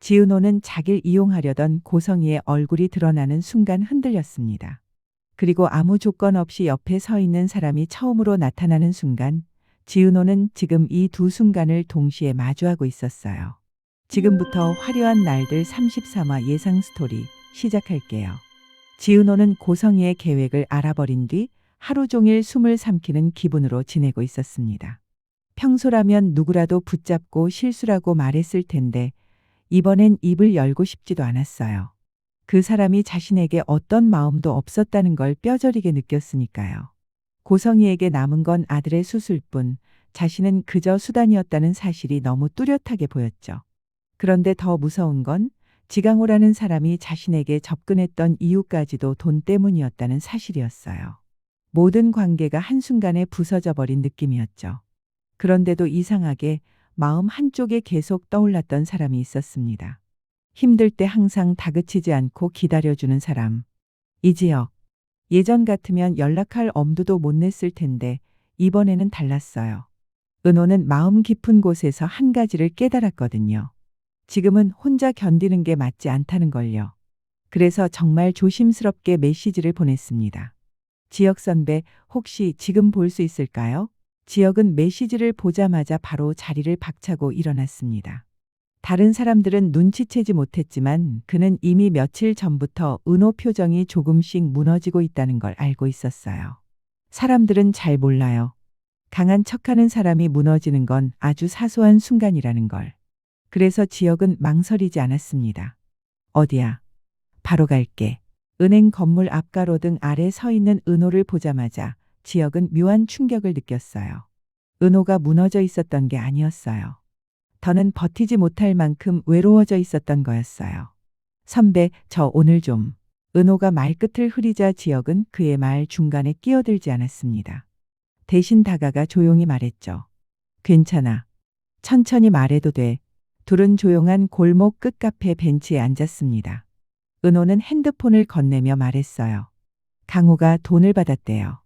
지은호는 자기를 이용하려던 고성이의 얼굴이 드러나는 순간 흔들렸습니다. 그리고 아무 조건 없이 옆에 서 있는 사람이 처음으로 나타나는 순간 지은호는 지금 이 두 순간을 동시에 마주하고 있었어요. 지금부터 화려한 날들 33화 예상 스토리 시작할게요. 지은호는 고성이의 계획을 알아버린 뒤 하루 종일 숨을 삼키는 기분으로 지내고 있었습니다. 평소라면 누구라도 붙잡고 실수라고 말했을 텐데 이번엔 입을 열고 싶지도 않았어요. 그 사람이 자신에게 어떤 마음도 없었다는 걸 뼈저리게 느꼈으니까요. 고성이에게 남은 건 아들의 수술뿐, 자신은 그저 수단이었다는 사실이 너무 뚜렷하게 보였죠. 그런데 더 무서운 건 지강호라는 사람이 자신에게 접근했던 이유까지도 돈 때문이었다는 사실이었어요. 모든 관계가 한순간에 부서져 버린 느낌이었죠. 그런데도 이상하게 마음 한쪽에 계속 떠올랐던 사람이 있었습니다. 힘들 때 항상 다그치지 않고 기다려주는 사람. 이지혁. 예전 같으면 연락할 엄두도 못 냈을 텐데 이번에는 달랐어요. 은호는 마음 깊은 곳에서 한 가지를 깨달았거든요. 지금은 혼자 견디는 게 맞지 않다는 걸요. 그래서 정말 조심스럽게 메시지를 보냈습니다. 지혁 선배, 혹시 지금 볼 수 있을까요? 지혁은 메시지를 보자마자 바로 자리를 박차고 일어났습니다. 다른 사람들은 눈치채지 못했지만 그는 이미 며칠 전부터 은호 표정이 조금씩 무너지고 있다는 걸 알고 있었어요. 사람들은 잘 몰라요. 강한 척하는 사람이 무너지는 건 아주 사소한 순간이라는 걸. 그래서 지혁은 망설이지 않았습니다. 어디야? 바로 갈게. 은행 건물 앞 가로등 아래 서 있는 은호를 보자마자 지혁은 묘한 충격을 느꼈어요. 은호가 무너져 있었던 게 아니었어요. 더는 버티지 못할 만큼 외로워져 있었던 거였어요. 선배, 저 오늘 좀. 은호가 말끝을 흐리자 지혁은 그의 말 중간에 끼어들지 않았습니다. 대신 다가가 조용히 말했죠. 괜찮아. 천천히 말해도 돼. 둘은 조용한 골목 끝 카페 벤치에 앉았습니다. 은호는 핸드폰을 건네며 말했어요. 강호가 돈을 받았대요.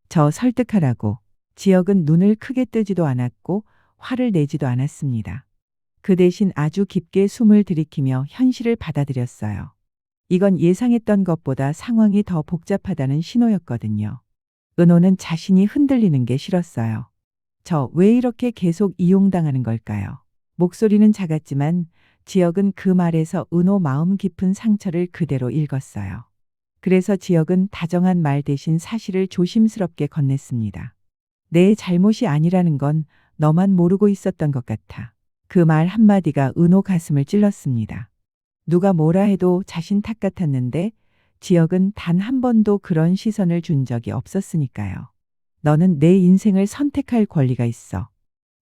저 설득하라고. 지혁은 눈을 크게 뜨지도 않았고 화를 내지도 않았습니다. 그 대신 아주 깊게 숨을 들이키며 현실을 받아들였어요. 이건 예상했던 것보다 상황이 더 복잡하다는 신호였거든요. 은호는 자신이 흔들리는 게 싫었어요. 저 왜 이렇게 계속 이용당하는 걸까요? 목소리는 작았지만 지혁은 그 말에서 은호 마음 깊은 상처를 그대로 읽었어요. 그래서 지혁은 다정한 말 대신 사실을 조심스럽게 건넸습니다. 내 잘못이 아니라는 건 너만 모르고 있었던 것 같아. 그 말 한마디가 은호 가슴을 찔렀습니다. 누가 뭐라 해도 자신 탓 같았는데 지혁은 단 한 번도 그런 시선을 준 적이 없었으니까요. 너는 내 인생을 선택할 권리가 있어.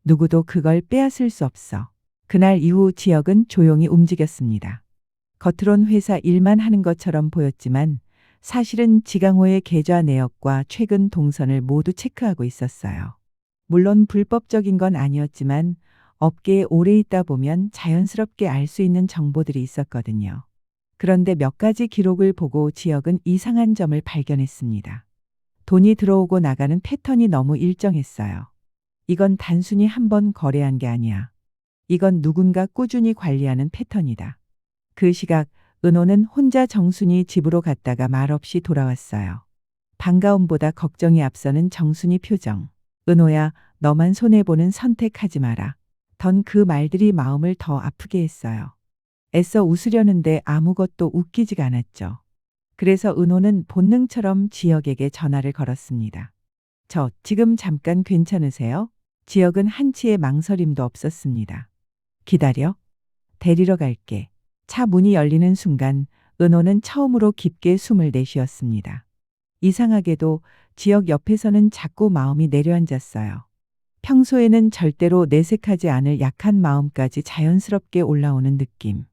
누구도 그걸 빼앗을 수 없어. 그날 이후 지혁은 조용히 움직였습니다. 겉으론 회사 일만 하는 것처럼 보였지만 사실은 지강호의 계좌 내역과 최근 동선을 모두 체크하고 있었어요. 물론 불법적인 건 아니었지만 업계에 오래 있다 보면 자연스럽게 알 수 있는 정보들이 있었거든요. 그런데 몇 가지 기록을 보고 지혁은 이상한 점을 발견했습니다. 돈이 들어오고 나가는 패턴이 너무 일정했어요. 이건 단순히 한 번 거래한 게 아니야. 이건 누군가 꾸준히 관리하는 패턴이다. 그 시각 은호는 혼자 정순이 집으로 갔다가 말없이 돌아왔어요. 반가움보다 걱정이 앞서는 정순이 표정. 은호야, 너만 손해보는 선택하지 마라. 던 그 말들이 마음을 더 아프게 했어요. 애써 웃으려는데 아무것도 웃기지가 않았죠. 그래서 은호는 본능처럼 지혁에게 전화를 걸었습니다. 저 지금 잠깐 괜찮으세요? 지혁은 한치의 망설임도 없었습니다. 기다려. 데리러 갈게. 차 문이 열리는 순간 은호는 처음으로 깊게 숨을 내쉬었습니다. 이상하게도 지혁 옆에서는 자꾸 마음이 내려앉았어요. 평소에는 절대로 내색하지 않을 약한 마음까지 자연스럽게 올라오는 느낌.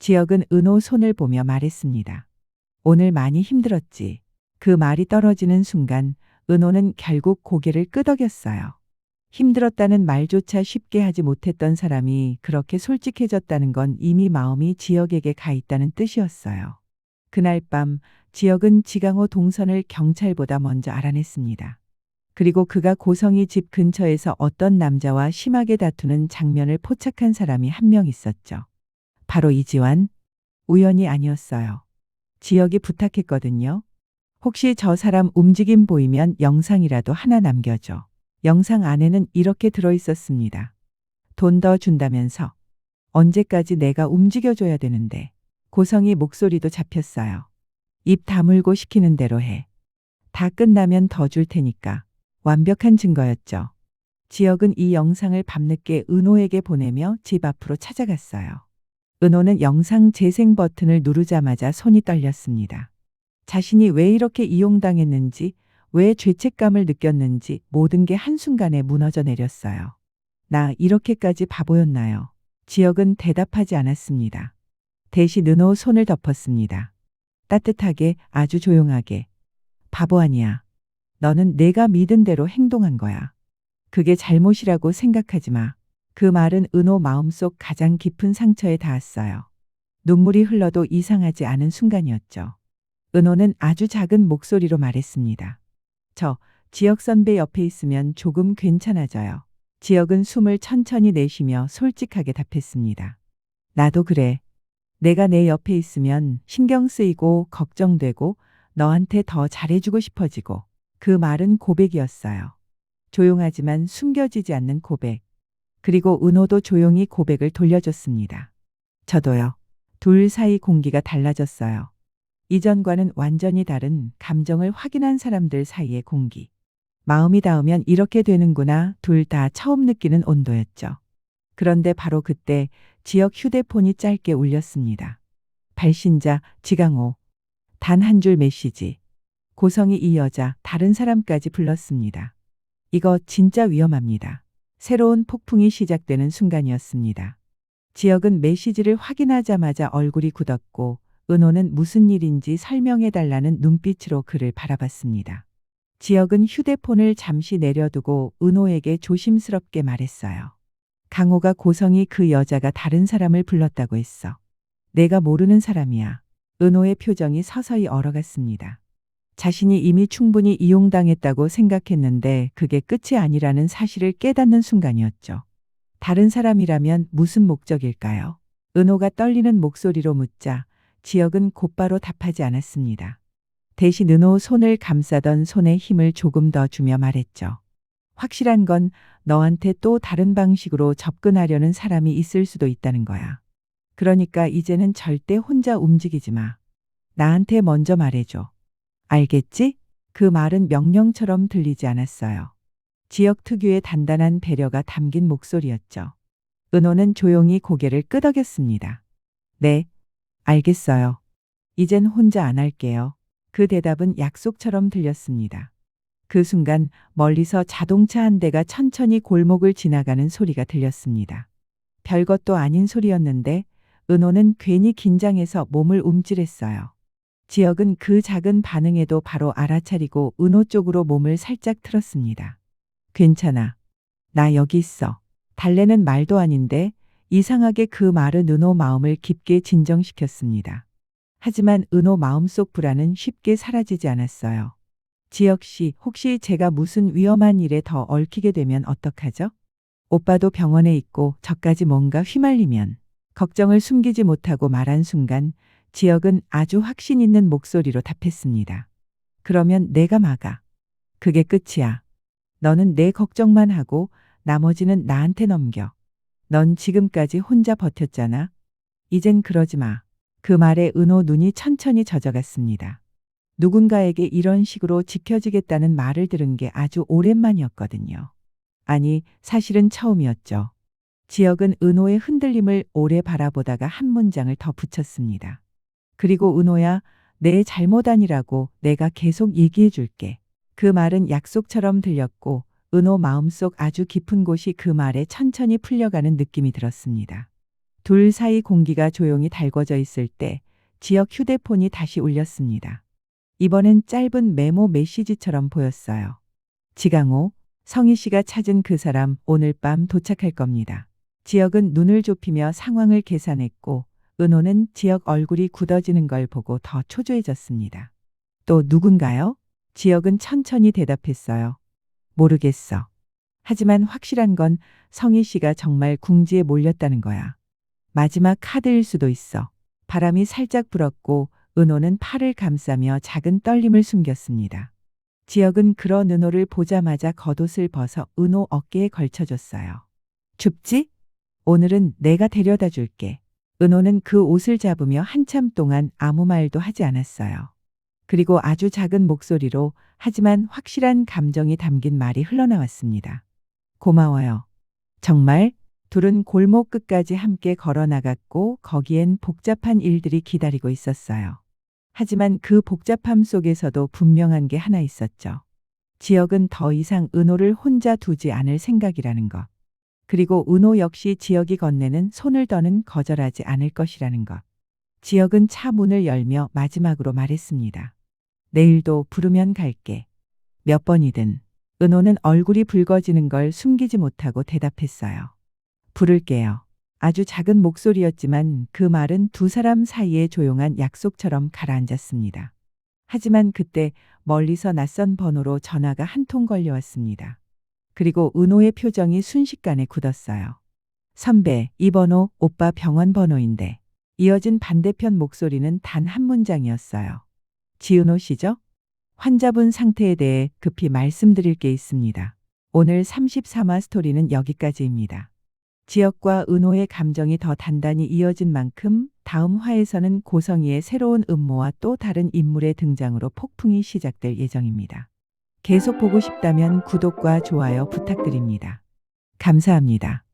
지혁은 은호 손을 보며 말했습니다. 오늘 많이 힘들었지. 그 말이 떨어지는 순간 은호는 결국 고개를 끄덕였어요. 힘들었다는 말조차 쉽게 하지 못했던 사람이 그렇게 솔직해졌다는 건 이미 마음이 지혁에게 가 있다는 뜻이었어요. 그날 밤 지혁은 지강호 동선을 경찰보다 먼저 알아냈습니다. 그리고 그가 고성이 집 근처에서 어떤 남자와 심하게 다투는 장면을 포착한 사람이 한 명 있었죠. 바로 이지환. 우연이 아니었어요. 지혁이 부탁했거든요. 혹시 저 사람 움직임 보이면 영상이라도 하나 남겨줘. 영상 안에는 이렇게 들어있었습니다. 돈 더 준다면서. 언제까지 내가 움직여줘야 되는데. 고성이 목소리도 잡혔어요. 입 다물고 시키는 대로 해. 다 끝나면 더 줄 테니까. 완벽한 증거였죠. 지혁은 이 영상을 밤늦게 은호에게 보내며 집 앞으로 찾아갔어요. 은호는 영상 재생 버튼을 누르자마자 손이 떨렸습니다. 자신이 왜 이렇게 이용당했는지, 왜 죄책감을 느꼈는지 모든 게 한순간에 무너져 내렸어요. 나 이렇게까지 바보였나요? 지혁은 대답하지 않았습니다. 대신 은호 손을 덮었습니다. 따뜻하게, 아주 조용하게. 바보 아니야. 너는 내가 믿은 대로 행동한 거야. 그게 잘못이라고 생각하지 마. 그 말은 은호 마음속 가장 깊은 상처에 닿았어요. 눈물이 흘러도 이상하지 않은 순간이었죠. 은호는 아주 작은 목소리로 말했습니다. 저 지혁 선배 옆에 있으면 조금 괜찮아져요. 지혁은 숨을 천천히 내쉬며 솔직하게 답했습니다. 나도 그래. 내가 내 옆에 있으면 신경 쓰이고 걱정되고 너한테 더 잘해주고 싶어지고. 그 말은 고백이었어요. 조용하지만 숨겨지지 않는 고백. 그리고 은호도 조용히 고백을 돌려줬습니다. 저도요. 둘 사이 공기가 달라졌어요. 이전과는 완전히 다른 감정을 확인한 사람들 사이의 공기. 마음이 닿으면 이렇게 되는구나 둘 다 처음 느끼는 온도였죠. 그런데 바로 그때 지역 휴대폰이 짧게 울렸습니다. 발신자 지강호. 단 한 줄 메시지. 고성이 이 여자 다른 사람까지 불렀습니다. 이거 진짜 위험합니다. 새로운 폭풍이 시작되는 순간이었습니다. 지혁은 메시지를 확인하자마자 얼굴이 굳었고 은호는 무슨 일인지 설명해달라는 눈빛으로 그를 바라봤습니다. 지혁은 휴대폰을 잠시 내려두고 은호에게 조심스럽게 말했어요. 강호가 고성이 그 여자가 다른 사람을 불렀다고 했어. 내가 모르는 사람이야. 은호의 표정이 서서히 얼어갔습니다. 자신이 이미 충분히 이용당했다고 생각했는데 그게 끝이 아니라는 사실을 깨닫는 순간이었죠. 다른 사람이라면 무슨 목적일까요? 은호가 떨리는 목소리로 묻자 지혁은 곧바로 답하지 않았습니다. 대신 은호 손을 감싸던 손에 힘을 조금 더 주며 말했죠. 확실한 건 너한테 또 다른 방식으로 접근하려는 사람이 있을 수도 있다는 거야. 그러니까 이제는 절대 혼자 움직이지 마. 나한테 먼저 말해줘. 알겠지? 그 말은 명령처럼 들리지 않았어요. 지역 특유의 단단한 배려가 담긴 목소리였죠. 은호는 조용히 고개를 끄덕였습니다. 네, 알겠어요. 이젠 혼자 안 할게요. 그 대답은 약속처럼 들렸습니다. 그 순간 멀리서 자동차 한 대가 천천히 골목을 지나가는 소리가 들렸습니다. 별것도 아닌 소리였는데 은호는 괜히 긴장해서 몸을 움찔했어요. 지혁은 그 작은 반응에도 바로 알아차리고 은호 쪽으로 몸을 살짝 틀었습니다. 괜찮아. 나 여기 있어. 달래는 말도 아닌데 이상하게 그 말은 은호 마음을 깊게 진정시켰습니다. 하지만 은호 마음속 불안은 쉽게 사라지지 않았어요. 지혁 씨, 혹시 제가 무슨 위험한 일에 더 얽히게 되면 어떡하죠? 오빠도 병원에 있고 저까지 뭔가 휘말리면. 걱정을 숨기지 못하고 말한 순간 지혁은 아주 확신 있는 목소리로 답했습니다. 그러면 내가 막아. 그게 끝이야. 너는 내 걱정만 하고 나머지는 나한테 넘겨. 넌 지금까지 혼자 버텼잖아. 이젠 그러지 마. 그 말에 은호 눈이 천천히 젖어갔습니다. 누군가에게 이런 식으로 지켜주겠다는 말을 들은 게 아주 오랜만이었거든요. 아니, 사실은 처음이었죠. 지혁은 은호의 흔들림을 오래 바라보다가 한 문장을 더 붙였습니다. 그리고 은호야, 내 잘못 아니라고 내가 계속 얘기해 줄게. 그 말은 약속처럼 들렸고 은호 마음속 아주 깊은 곳이 그 말에 천천히 풀려가는 느낌이 들었습니다. 둘 사이 공기가 조용히 달궈져 있을 때 지혁 휴대폰이 다시 울렸습니다. 이번엔 짧은 메모 메시지처럼 보였어요. 지강호, 성희 씨가 찾은 그 사람 오늘 밤 도착할 겁니다. 지혁은 눈을 좁히며 상황을 계산했고 은호는 지혁 얼굴이 굳어지는 걸 보고 더 초조해졌습니다. 또 누군가요? 지혁은 천천히 대답했어요. 모르겠어. 하지만 확실한 건 성희 씨가 정말 궁지에 몰렸다는 거야. 마지막 카드일 수도 있어. 바람이 살짝 불었고 은호는 팔을 감싸며 작은 떨림을 숨겼습니다. 지혁은 그런 은호를 보자마자 겉옷을 벗어 은호 어깨에 걸쳐줬어요. 춥지? 오늘은 내가 데려다 줄게. 은호는 그 옷을 잡으며 한참 동안 아무 말도 하지 않았어요. 그리고 아주 작은 목소리로 하지만 확실한 감정이 담긴 말이 흘러나왔습니다. 고마워요. 정말? 둘은 골목 끝까지 함께 걸어 나갔고 거기엔 복잡한 일들이 기다리고 있었어요. 하지만 그 복잡함 속에서도 분명한 게 하나 있었죠. 지혁은 더 이상 은호를 혼자 두지 않을 생각이라는 것. 그리고 은호 역시 지혁이 건네는 손을 더는 거절하지 않을 것이라는 것. 지혁은 차 문을 열며 마지막으로 말했습니다. 내일도 부르면 갈게. 몇 번이든. 은호는 얼굴이 붉어지는 걸 숨기지 못하고 대답했어요. 부를게요. 아주 작은 목소리였지만 그 말은 두 사람 사이의 조용한 약속처럼 가라앉았습니다. 하지만 그때 멀리서 낯선 번호로 전화가 한 통 걸려왔습니다. 그리고 은호의 표정이 순식간에 굳었어요. 선배, 이 번호 오빠 병원 번호인데. 이어진 반대편 목소리는 단 한 문장이었어요. 지은호 씨죠? 환자분 상태에 대해 급히 말씀드릴 게 있습니다. 오늘 33화 스토리는 여기까지입니다. 지혁과 은호의 감정이 더 단단히 이어진 만큼 다음 화에서는 고성이의 새로운 음모와 또 다른 인물의 등장으로 폭풍이 시작될 예정입니다. 계속 보고 싶다면 구독과 좋아요 부탁드립니다. 감사합니다.